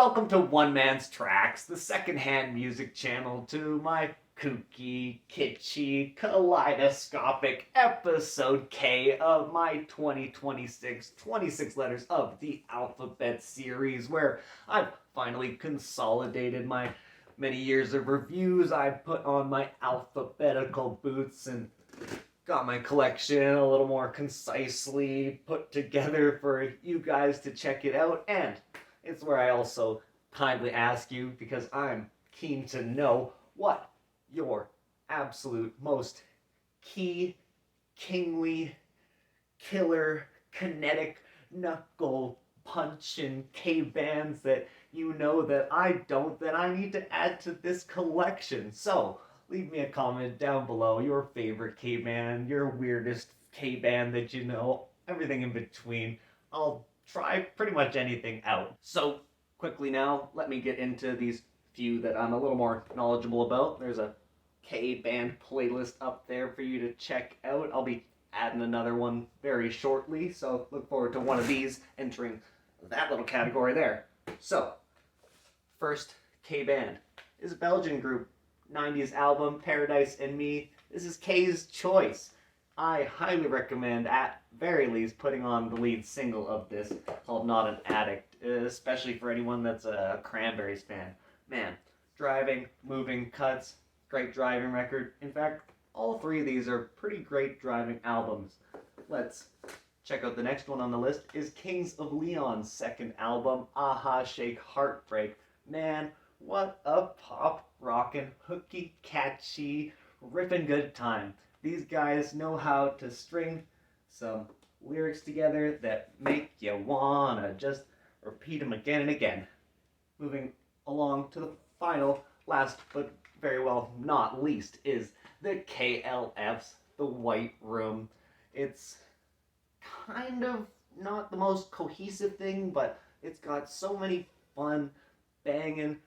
Welcome to One Man's Tracks, the secondhand music channel to my kooky, kitschy, kaleidoscopic episode K of my 2026 26 letters of the alphabet series, where I've finally consolidated my many years of reviews. I put on my alphabetical boots and got my collection a little more concisely put together for you guys to check it out. And it's where I also kindly ask you, because I'm keen to know what your absolute most key, kingly, killer, kinetic, knuckle punching K-bands that you know that I don't, that I need to add to this collection. So leave me a comment down below, your favorite K-band, your weirdest K-band that you know, everything in between. I'll try pretty much anything out. So quickly now, let me get into these few that I'm a little more knowledgeable about. There's a K-band playlist up there for you to check out. I'll be adding another one very shortly, so look forward to one of these entering that little category there. So, first K-band is a Belgian group. 90s album, Paradise and Me. This is K's choice. I highly recommend, at very least, putting on the lead single of this, called Not an Addict, especially for anyone that's a Cranberries fan. Man, driving, moving, cuts, great driving record. In fact, all three of these are pretty great driving albums. Let's check out the next one on the list, is Kings of Leon's second album, Aha Shake Heartbreak. Man, what a pop, rockin', hooky, catchy, rippin' good time. These guys know how to string some lyrics together that make you wanna just repeat them again and again. Moving along to the final, last but very well not least, is the KLF's The White Room. It's kind of not the most cohesive thing, but it's got so many fun, banging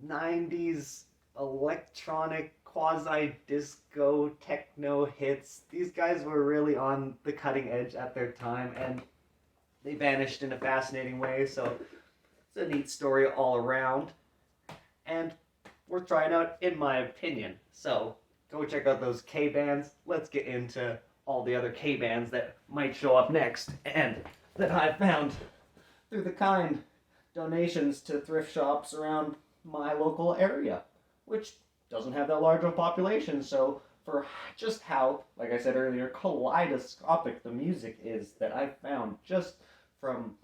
90s electronic, quasi-disco, techno hits. These guys were really on the cutting edge at their time, and they vanished in a fascinating way, so it's a neat story all around, and worth trying out, in my opinion. So, go check out those K-bands. Let's get into all the other K-bands that might show up next, and that I found through the kind donations to thrift shops around my local area, which doesn't have that large of a population. So for just how, like I said earlier, kaleidoscopic the music is that I found just from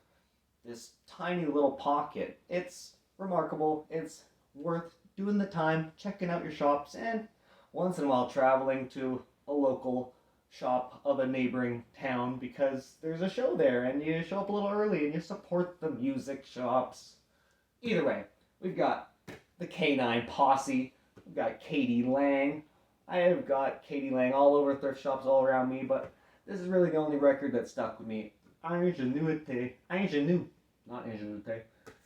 this tiny little pocket, it's remarkable. It's worth doing the time, checking out your shops, and once in a while traveling to a local shop of a neighboring town because there's a show there and you show up a little early and you support the music shops. Either way, we've got the K9 Posse. We've got Katie Lang. I have got Katie Lang all over thrift shops all around me, but this is really the only record that stuck with me. Ingenue. Not Ingenue.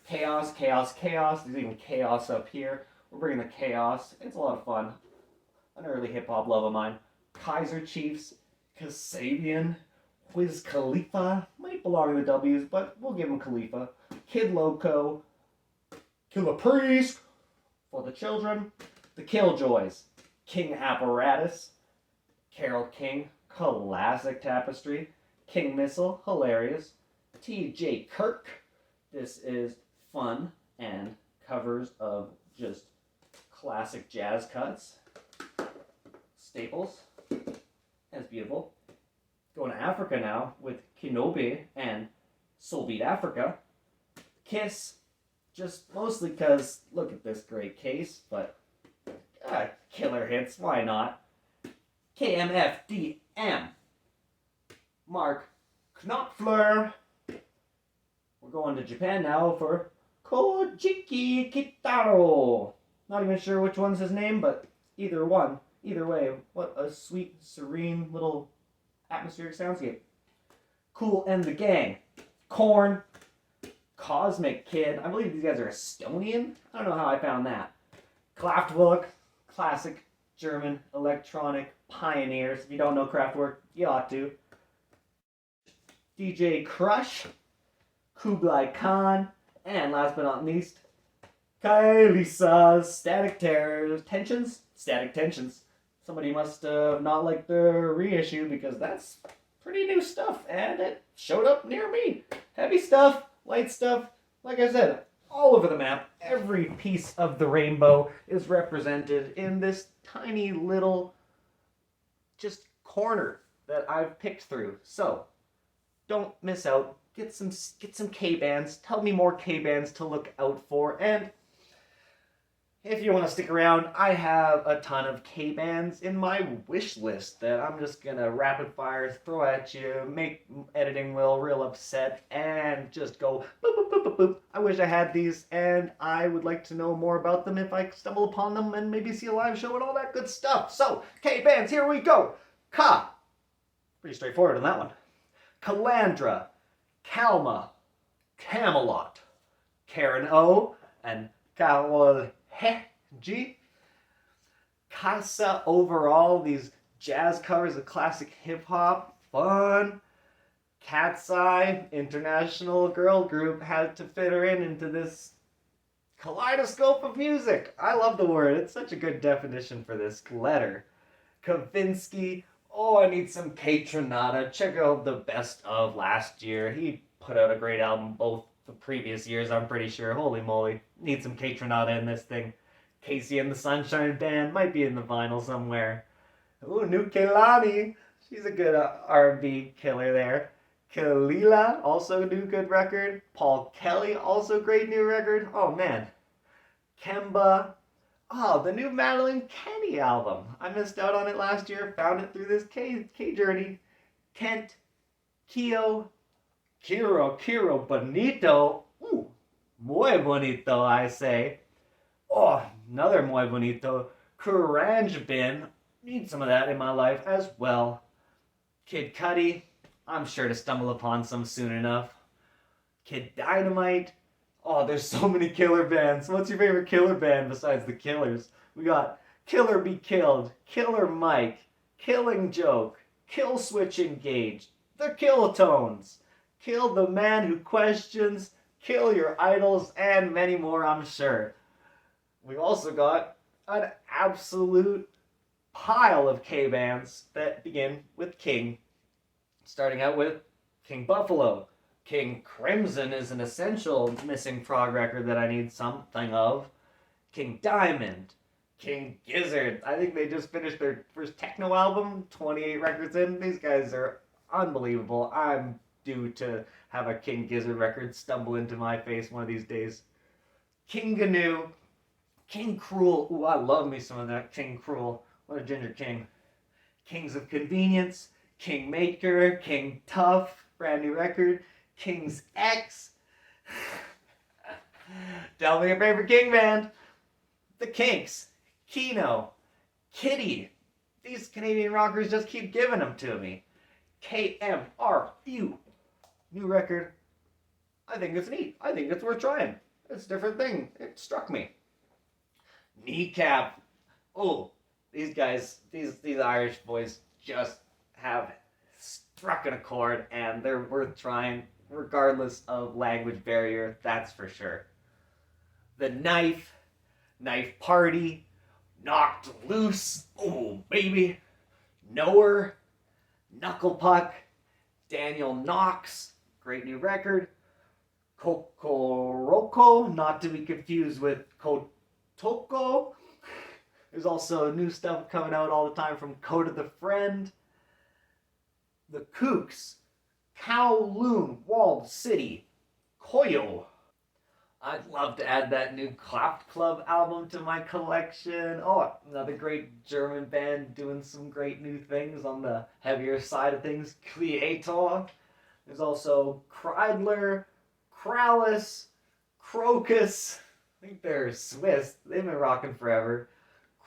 Chaos, Chaos, Chaos. There's even Chaos up here. We're bringing the Chaos. It's a lot of fun. An early hip-hop love of mine. Kaiser Chiefs, Kasabian, Wiz Khalifa. Might belong in the W's, but we'll give him Khalifa. Kid Loco, Killer Priest, For the Children, The Killjoys, King Apparatus, Carole King, classic Tapestry, King Missile, hilarious, T.J. Kirk, this is fun and covers of just classic jazz cuts, Staples, that's beautiful. Going to Africa now with Kinobe and Soul Beat Africa, Kiss, just mostly because, look at this great case, but killer hits, why not? KMFDM, Mark Knopfler. We're going to Japan now for Kojiki Kitaro. Not even sure which one's his name, but either one. Either way, what a sweet, serene little atmospheric soundscape. Kool and the Gang, Korn, Cosmic Kid. I believe these guys are Estonian. I don't know how I found that. Kraftwerk, classic German electronic pioneers. If you don't know Kraftwerk, you ought to. DJ Crush, Kublai Khan, and last but not least, Kaelisa, Static Terrors, Tensions? Static Tensions. Somebody must not like the reissue because that's pretty new stuff and it showed up near me. Heavy stuff, light stuff, like I said, all over the map. Every piece of the rainbow is represented in this tiny little just corner that I've picked through. So, don't miss out. Get some K-bands. Tell me more K-bands to look out for. And if you want to stick around, I have a ton of K-bands in my wish list that I'm just gonna rapid fire throw at you, make editing Will real upset, and just go boop boop boop boop boop. I wish I had these, and I would like to know more about them if I stumble upon them and maybe see a live show and all that good stuff. So, K-bands, here we go. Ka. Pretty straightforward on that one. Calandra, Kalma, Camelot, Karen O, and Kawal G. Casa overall, these jazz covers of classic hip hop, fun. Cat's Eye, international girl group, had to fit her into this kaleidoscope of music. I love the word, it's such a good definition for this letter. Kavinsky, oh, I need some Kaytranada. Check out the best of last year. He put out a great album both the previous years, I'm pretty sure. Holy moly, need some Kaytranada in this thing. Casey and the Sunshine Band might be in the vinyl somewhere. Ooh, new Kehlani. She's a good R&B killer there. Kalila, also new good record. Paul Kelly, also great new record. Oh man. Kemba. Oh, the new Madeline Kenny album. I missed out on it last year. Found it through this K journey. Kent. Kiro Bonito. Ooh, muy bonito, I say. Oh, another muy bonito. Kuranjabin. Need some of that in my life as well. Kid Cudi. I'm sure to stumble upon some soon enough. Kid Dynamite. Oh, there's so many killer bands. What's your favorite killer band besides the Killers? We got Killer Be Killed, Killer Mike, Killing Joke, Kill Switch Engage, The Killtones, Kill the Man Who Questions, Kill Your Idols, and many more, I'm sure. We also got an absolute pile of K-bands that begin with King. Starting out with King Buffalo. King Crimson is an essential missing prog record that I need something of. King Diamond. King Gizzard. I think they just finished their first techno album, 28 records in. These guys are unbelievable. I'm due to have a King Gizzard record stumble into my face one of these days. King Gnu. King Cruel. Ooh, I love me some of that King Cruel. What a ginger king. Kings of Convenience. King Maker. King Tough. Brand new record. King's X. Tell me your favorite King band. The Kinks. Kino. Kitty. These Canadian rockers just keep giving them to me. KMRU. New record. I think it's neat. I think it's worth trying. It's a different thing. It struck me. Kneecap. Oh, these guys, these Irish boys just have struck an accord and they're worth trying regardless of language barrier, that's for sure. The Knife Party, Knocked Loose, oh baby, Knower, Knuckle Puck, Daniel Knox, great new record, Kokoroko, not to be confused with Kotoko. There's also new stuff coming out all the time from Coda the Friend. The Kooks, Kowloon, Walled City, Koyo. I'd love to add that new Clapped Club album to my collection. Oh, another great German band doing some great new things on the heavier side of things. Creator. There's also Kreidler, Krallis, Crocus. I think they're Swiss. They've been rocking forever.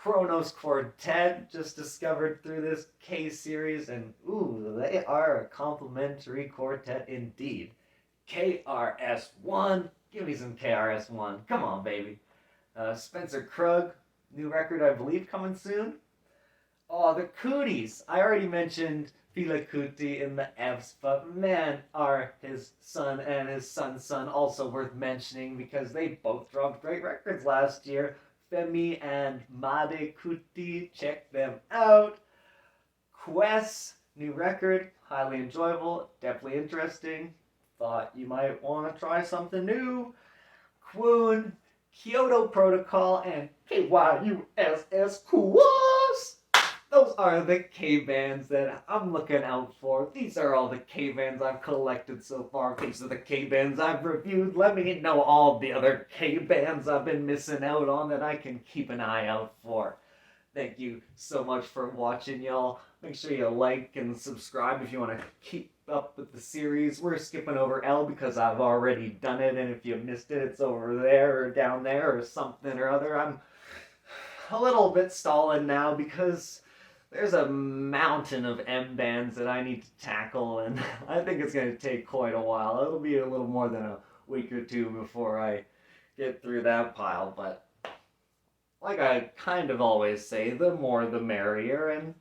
Kronos Quartet, just discovered through this K-series, and ooh, they are a complimentary quartet indeed. KRS-One, give me some KRS-One, come on baby. Spencer Krug, new record I believe coming soon. Oh, the Cooties, I already mentioned Fela Kuti in the Fs, but man, are his son and his son's son also worth mentioning because they both dropped great records last year. Femi and Made Kuti, check them out. Quest, new record, highly enjoyable, definitely interesting. Thought you might want to try something new. Quoon, Kyoto Protocol, and KYUSS Kuwas. Those are the K bands that I'm looking out for. These are all the K bands I've collected so far. These are the K bands I've reviewed. Let me know all the other K bands I've been missing out on that I can keep an eye out for. Thank you so much for watching, y'all. Make sure you like and subscribe if you want to keep up with the series. We're skipping over L because I've already done it, and if you missed it, it's over there or down there or something or other. I'm a little bit stalling now because there's a mountain of M bands that I need to tackle, and I think it's going to take quite a while. It'll be a little more than a week or two before I get through that pile, but like I kind of always say, the more the merrier, and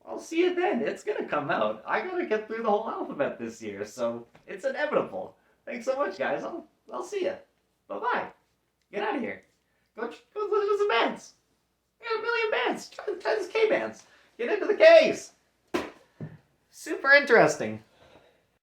I'll see you then. It's going to come out. I got to get through the whole alphabet this year, so it's inevitable. Thanks so much, guys. I'll see you. Bye-bye. Get out of here. Go listen to some bands. I got a million bands. Try this K bands. Get into the Ks. Super interesting.